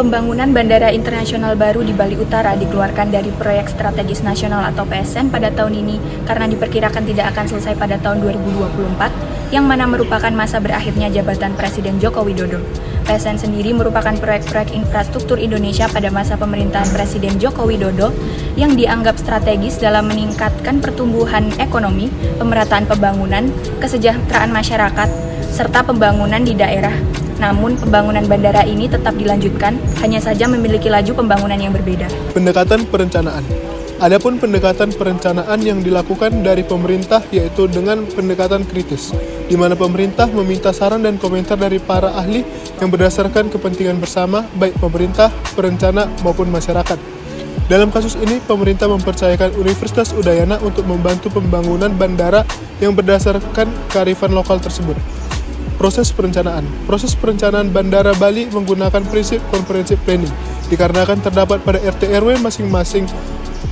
Pembangunan Bandara Internasional baru di Bali Utara dikeluarkan dari Proyek Strategis Nasional atau PSN pada tahun ini karena diperkirakan tidak akan selesai pada tahun 2024, yang mana merupakan masa berakhirnya jabatan Presiden Joko Widodo. PSN sendiri merupakan proyek-proyek infrastruktur Indonesia pada masa pemerintahan Presiden Joko Widodo yang dianggap strategis dalam meningkatkan pertumbuhan ekonomi, pemerataan pembangunan, kesejahteraan masyarakat, serta pembangunan di daerah. Namun, pembangunan bandara ini tetap dilanjutkan, hanya saja memiliki laju pembangunan yang berbeda. Pendekatan perencanaan. Adapun pendekatan perencanaan yang dilakukan dari pemerintah yaitu dengan pendekatan kritis, di mana pemerintah meminta saran dan komentar dari para ahli yang berdasarkan kepentingan bersama, baik pemerintah, perencana, maupun masyarakat. Dalam kasus ini, pemerintah mempercayakan Universitas Udayana untuk membantu pembangunan bandara yang berdasarkan kearifan lokal tersebut. Proses perencanaan Bandara Bali menggunakan prinsip comprehensive planning, dikarenakan terdapat pada RT/RW masing-masing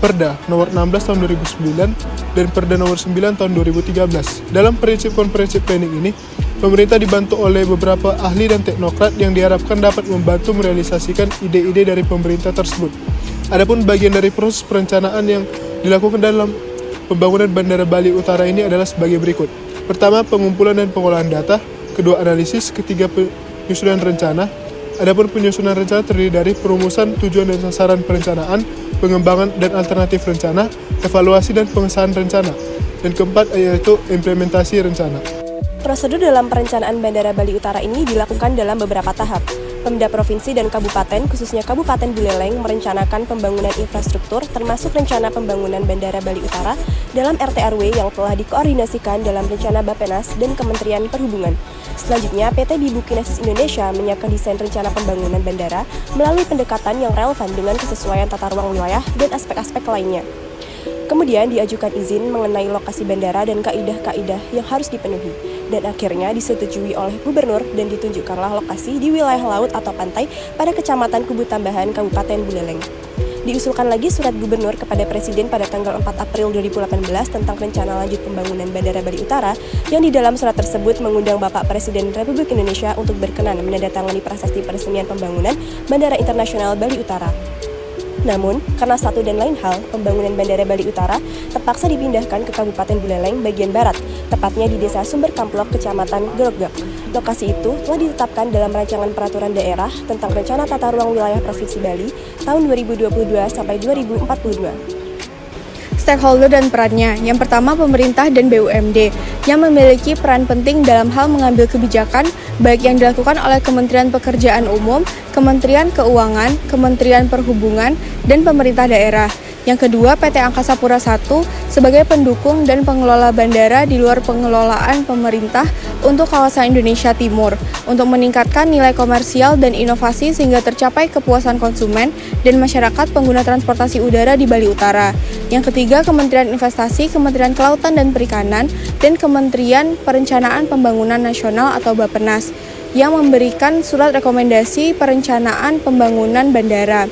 Perda nomor 16 tahun 2009 dan Perda nomor 9 tahun 2013. Dalam prinsip comprehensive planning ini, pemerintah dibantu oleh beberapa ahli dan teknokrat yang diharapkan dapat membantu merealisasikan ide-ide dari pemerintah tersebut. Adapun bagian dari proses perencanaan yang dilakukan dalam pembangunan Bandara Bali Utara ini adalah sebagai berikut. Pertama, pengumpulan dan pengolahan data. Kedua, analisis. Ketiga, penyusunan rencana. Adapun penyusunan rencana terdiri dari perumusan tujuan dan sasaran perencanaan, pengembangan dan alternatif rencana, evaluasi dan pengesahan rencana. Dan keempat, yaitu implementasi rencana. Prosedur dalam perencanaan Bandara Bali Utara ini dilakukan dalam beberapa tahap. Pemda Provinsi dan Kabupaten, khususnya Kabupaten Buleleng, merencanakan pembangunan infrastruktur termasuk rencana pembangunan Bandara Bali Utara dalam RT/RW yang telah dikoordinasikan dalam rencana Bappenas dan Kementerian Perhubungan. Selanjutnya, PT Bibu Kinesis Indonesia menyiapkan desain rencana pembangunan bandara melalui pendekatan yang relevan dengan kesesuaian tata ruang wilayah dan aspek-aspek lainnya. Kemudian diajukan izin mengenai lokasi bandara dan kaidah-kaidah yang harus dipenuhi, dan akhirnya disetujui oleh gubernur dan ditunjukkanlah lokasi di wilayah laut atau pantai pada Kecamatan Kubu Tambahan, Kabupaten Buleleng. Diusulkan lagi surat gubernur kepada Presiden pada tanggal 4 April 2018 tentang rencana lanjut pembangunan Bandara Bali Utara, yang di dalam surat tersebut mengundang Bapak Presiden Republik Indonesia untuk berkenan menandatangani prasasti peresmian pembangunan Bandara Internasional Bali Utara. Namun, karena satu dan lain hal, pembangunan Bandara Bali Utara terpaksa dipindahkan ke Kabupaten Buleleng bagian barat, tepatnya di Desa Sumber Kamplok, Kecamatan Grogak. Lokasi itu telah ditetapkan dalam Rancangan Peraturan Daerah tentang Rencana Tata Ruang Wilayah Provinsi Bali tahun 2022 sampai 2042. Stakeholder dan perannya. Yang pertama, pemerintah dan BUMD yang memiliki peran penting dalam hal mengambil kebijakan baik yang dilakukan oleh Kementerian Pekerjaan Umum, Kementerian Keuangan, Kementerian Perhubungan, dan pemerintah daerah. Yang kedua, PT Angkasa Pura I sebagai pendukung dan pengelola bandara di luar pengelolaan pemerintah untuk kawasan Indonesia Timur untuk meningkatkan nilai komersial dan inovasi sehingga tercapai kepuasan konsumen dan masyarakat pengguna transportasi udara di Bali Utara. Yang ketiga, Kementerian Investasi, Kementerian Kelautan dan Perikanan, dan Kementerian Perencanaan Pembangunan Nasional atau Bappenas yang memberikan surat rekomendasi perencanaan pembangunan bandara.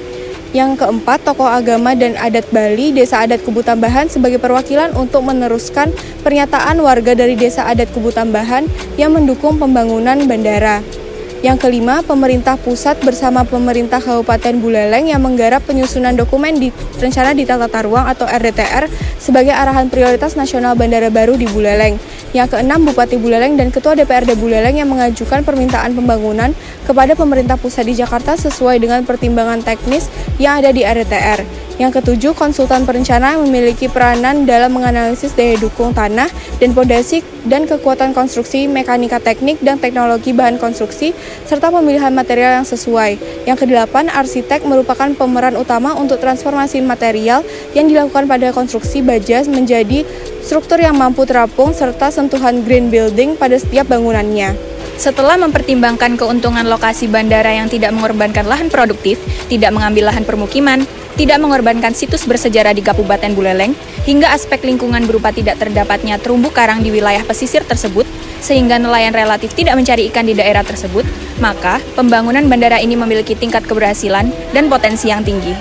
Yang keempat, tokoh agama dan adat Bali, Desa Adat Kubu Tambahan sebagai perwakilan untuk meneruskan pernyataan warga dari Desa Adat Kubu Tambahan yang mendukung pembangunan bandara. Yang kelima, pemerintah pusat bersama pemerintah Kabupaten Buleleng yang menggarap penyusunan dokumen di rencana detail tata ruang atau RDTR sebagai arahan prioritas nasional bandara baru di Buleleng. Yang keenam, Bupati Buleleng dan Ketua DPRD Buleleng yang mengajukan permintaan pembangunan kepada pemerintah pusat di Jakarta sesuai dengan pertimbangan teknis yang ada di RDTR. Yang ketujuh, konsultan perencana yang memiliki peranan dalam menganalisis daya dukung tanah dan pondasi dan kekuatan konstruksi, mekanika teknik dan teknologi bahan konstruksi, serta pemilihan material yang sesuai. Yang kedelapan, arsitek merupakan pemeran utama untuk transformasi material yang dilakukan pada konstruksi baja menjadi struktur yang mampu terapung serta sentuhan green building pada setiap bangunannya. Setelah mempertimbangkan keuntungan lokasi bandara yang tidak mengorbankan lahan produktif, tidak mengambil lahan permukiman, tidak mengorbankan situs bersejarah di Kabupaten Buleleng, hingga aspek lingkungan berupa tidak terdapatnya terumbu karang di wilayah pesisir tersebut, sehingga nelayan relatif tidak mencari ikan di daerah tersebut, maka pembangunan bandara ini memiliki tingkat keberhasilan dan potensi yang tinggi.